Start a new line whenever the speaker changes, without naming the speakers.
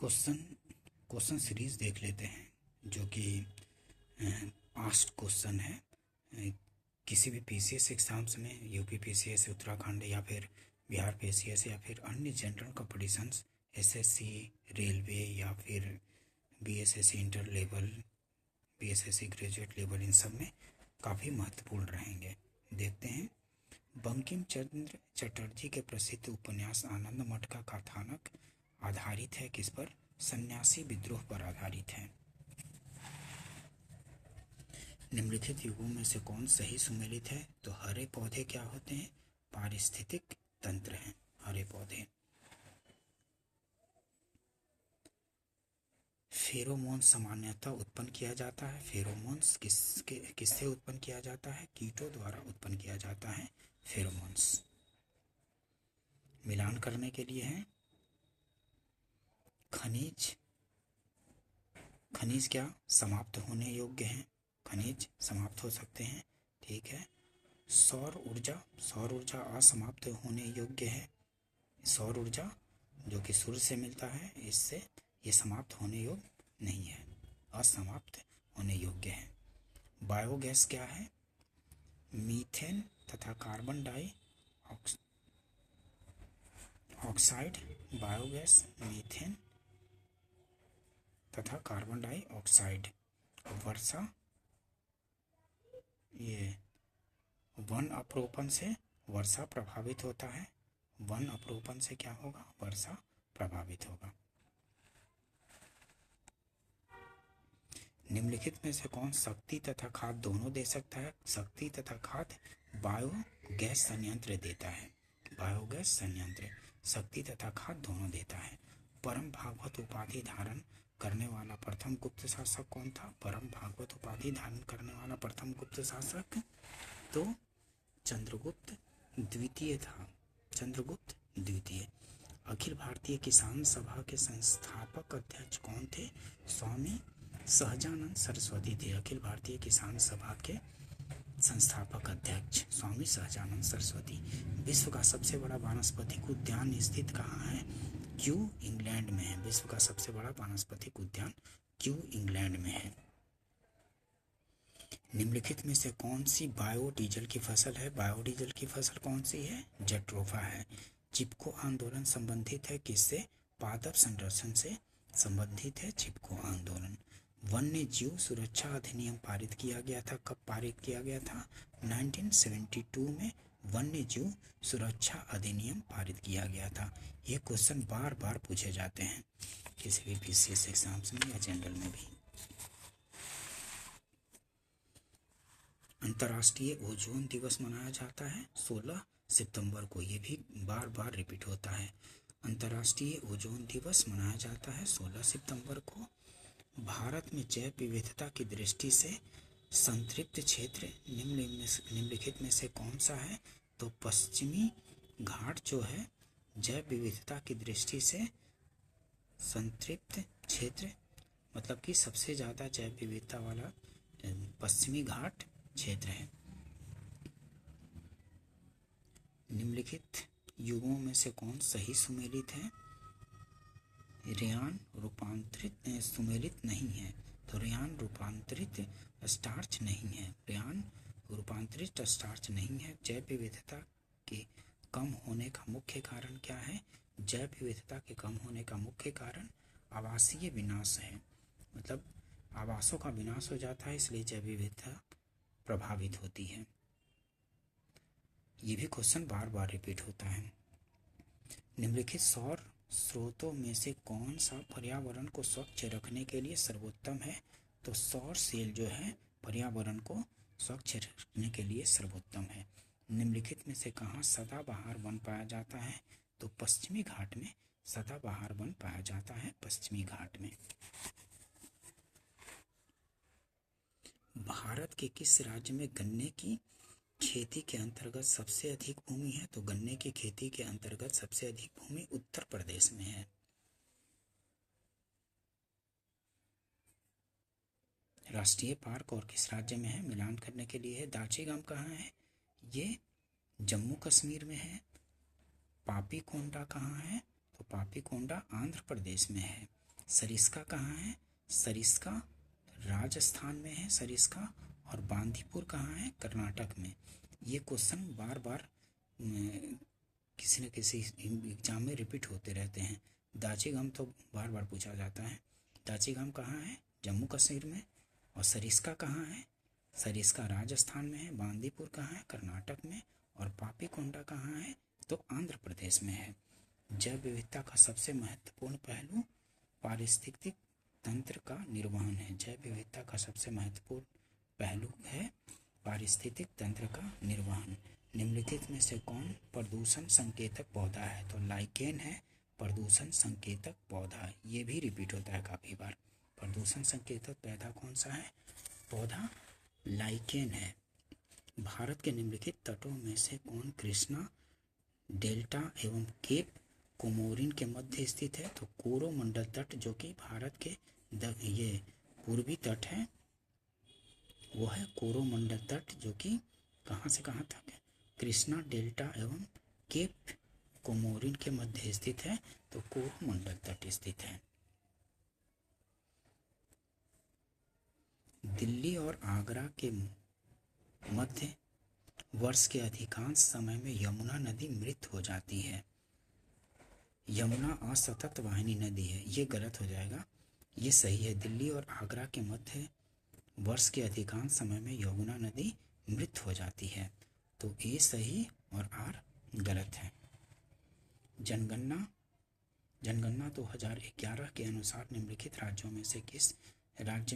Question question series देख लेते हैं जो कि पास्ट क्वेश्चन है। किसी भी पीसीएस एग्ज़ाम्स में, यूपी पीसीएस, उत्तराखंड या फिर बिहार पीसीएस या फिर अन्य जनरल कॉम्पिटिशन्स, एसएससी, रेलवे या फिर BSSC inter level, BSSC graduate level, इन सब में काफ़ी महत्वपूर्ण रहेंगे। देखते हैं। बंकिम चंद्र चटर्जी के प्रसिद्ध उपन्यास आनंद मठ का कथानक आधारित है किस पर? सन्यासी विद्रोह पर आधारित है। निम्नलिखित युगों में से कौन सही सुमेलित है? तो हरे पौधे क्या होते हैं? पारिस्थितिक तंत्र हैं हरे पौधे। फेरोमोन्स सामान्यतः उत्पन्न किया जाता है। फेरोमोन्स किससे उत्पन्न किया जाता है? कीटों द्वारा उत्पन्न किया जाता है फेरोमोन्स। मिलान करने के लिए है। खनिज क्या समाप्त होने योग्य हैं? खनिज समाप्त हो सकते हैं, ठीक है। सौर ऊर्जा असमाप्त होने योग्य है। सौर ऊर्जा जो कि सूर्य से मिलता है, इससे ये समाप्त होने योग्य नहीं है, असमाप्त होने योग्य है। बायोगैस क्या है? मीथेन तथा कार्बन डाइऑक्साइड। बायोगैस मीथेन तथा कार्बन डाइऑक्साइड। वर्षा, ये वन अपरोपण से वर्षा प्रभावित होता है। वन अपरोपण से क्या होगा? वर्षा प्रभावित होगा। निम्नलिखित में से कौन शक्ति तथा खाद दोनों दे सकता है? शक्ति तथा खाद बायोगैस संयंत्र देता है। बायोगैस संयंत्र शक्ति तथा खाद दोनों देता है। परम भागवत उपाधि धारण करने वाला प्रथम गुप्त शासक कौन था? परम भागवत उपाधि धारण करने वाला प्रथम गुप्त शासक तो चंद्रगुप्त द्वितीय था। चंद्रगुप्त द्वितीय। अखिल भारतीय किसान सभा के संस्थापक अध्यक्ष कौन थे? स्वामी सहजानंद सरस्वती थे। अखिल भारतीय किसान सभा के संस्थापक अध्यक्ष स्वामी सहजानंद सरस्वती। विश्व का सबसे बड़ा वानस्पतिक उद्यान स्थित कहाँ है? क्यू इंग्लैंड में है। विश्व का सबसे बड़ा वानस्पतिक उद्यान क्यू इंग्लैंड में है। निम्नलिखित में से कौन सी बायोडीजल की फसल है? बायोडीजल की फसल कौन सी है? जट्रोफा है। चिपको आंदोलन संबंधित है किससे? पादप संरक्षण से संबंधित है चिपको आंदोलन। वन्य जीव सुरक्षा अधिनियम पारित किया गया था। कब पारित किया गया था? 1972 में वन्य जीव सुरक्षा अधिनियम पारित किया गया था। ये क्वेश्चन बार बार पूछे जाते हैं किसी भी पीसीएस एग्जाम्स में या जनरल में भी। अंतर्राष्ट्रीय ओजोन दिवस मनाया जाता है 16 सितंबर को। ये भी बार बार रिपीट होता है। अंतर्राष्ट्रीय ओजोन दिवस मनाया जाता है 16 सितंबर को। भारत में जैव विविधता की दृष्टि से संतृप्त क्षेत्र निम्नलिखित में से कौन सा है? तो पश्चिमी घाट जो है जैव विविधता की दृष्टि से संतृप्त क्षेत्र, मतलब कि सबसे ज़्यादा जैव विविधता वाला पश्चिमी घाट क्षेत्र है। निम्नलिखित युगों में से कौन सही सुमेलित है? रेयान रूपांतरित सुमेलित नहीं है, तो रेयान रूपांतरित स्टार्च नहीं है। रेयान रूपांतरित स्टार्च नहीं है। जैव विविधता के कम होने का मुख्य कारण क्या है? जैव विविधता के कम होने का मुख्य कारण आवासीय विनाश है। मतलब आवासों का विनाश हो जाता है, इसलिए जैव विविधता प्रभावित होती है। ये भी क्वेश्चन बार बार रिपीट होता है। निम्नलिखित सौर स्रोतों में से कौन सा पर्यावरण को स्वच्छ रखने के लिए सर्वोत्तम है? तो सौर सेल जो है पर्यावरण को स्वच्छ रखने के लिए सर्वोत्तम है। निम्नलिखित में से कहाँ सदाबहार वन पाया जाता है? तो पश्चिमी घाट में सदाबहार वन पाया जाता है, पश्चिमी घाट में। भारत के किस राज्य में गन्ने की खेती के अंतर्गत सबसे अधिक भूमि है? तो गन्ने की खेती के अंतर्गत सबसे अधिक भूमि उत्तर प्रदेश में है। राष्ट्रीय पार्क और किस राज्य में है? मिलान करने के लिए है। दाचीगाम कहाँ है? ये जम्मू कश्मीर में है। पापी कोंडा कहाँ है? तो पापी कोंडा आंध्र प्रदेश में है। सरिस्का कहाँ है? सरिस्का राजस्थान में है सरिस्का, और बांदीपुर कहाँ है? कर्नाटक में। ये क्वेश्चन बार बार किसी न किसी एग्जाम में रिपीट होते रहते हैं। दाचीगम तो बार बार पूछा जाता है। दाचीगम कहाँ है? जम्मू कश्मीर में। और सरिस्का कहाँ है? सरिस्का राजस्थान में है। बांदीपुर कहाँ है? कर्नाटक में। और पापीकोंडा कहाँ है? तो आंध्र प्रदेश में है। जैव विविधता का सबसे महत्वपूर्ण पहलू पारिस्थितिक तंत्र का निर्वहन है। जैव विविधता का सबसे महत्वपूर्ण पहलू है पारिस्थितिक तंत्र का निर्वहन। निम्नलिखित में से कौन प्रदूषण संकेतक पौधा है? तो लाइकेन है प्रदूषण संकेतक पौधा। ये भी रिपीट होता है काफी बार। प्रदूषण संकेतक पौधा कौन सा है? पौधा लाइकेन है। भारत के निम्नलिखित तटों में से कौन कृष्णा डेल्टा एवं केप कोमोरिन के मध्य स्थित है? तो कोरोमंडल तट, जो कि भारत के ये पूर्वी तट है, वो है कोरोमंडल तट, जो कि कहाँ से कहाँ तक है? कृष्णा डेल्टा एवं केप कोमोरिन के मध्य स्थित है, तो कोरोमंडल तट स्थित है। दिल्ली और आगरा के मध्य वर्ष के अधिकांश समय में यमुना नदी मृत हो जाती है। यमुना असतत वाहिनी नदी है, ये गलत हो जाएगा, ये सही है। दिल्ली और आगरा के मध्य वर्ष के अधिकांश समय में यमुना नदी मृत हो जाती है, तो ए सही और आर गलत है। जनगणना 2011 के अनुसार निम्नलिखित राज्यों में से किस राज्य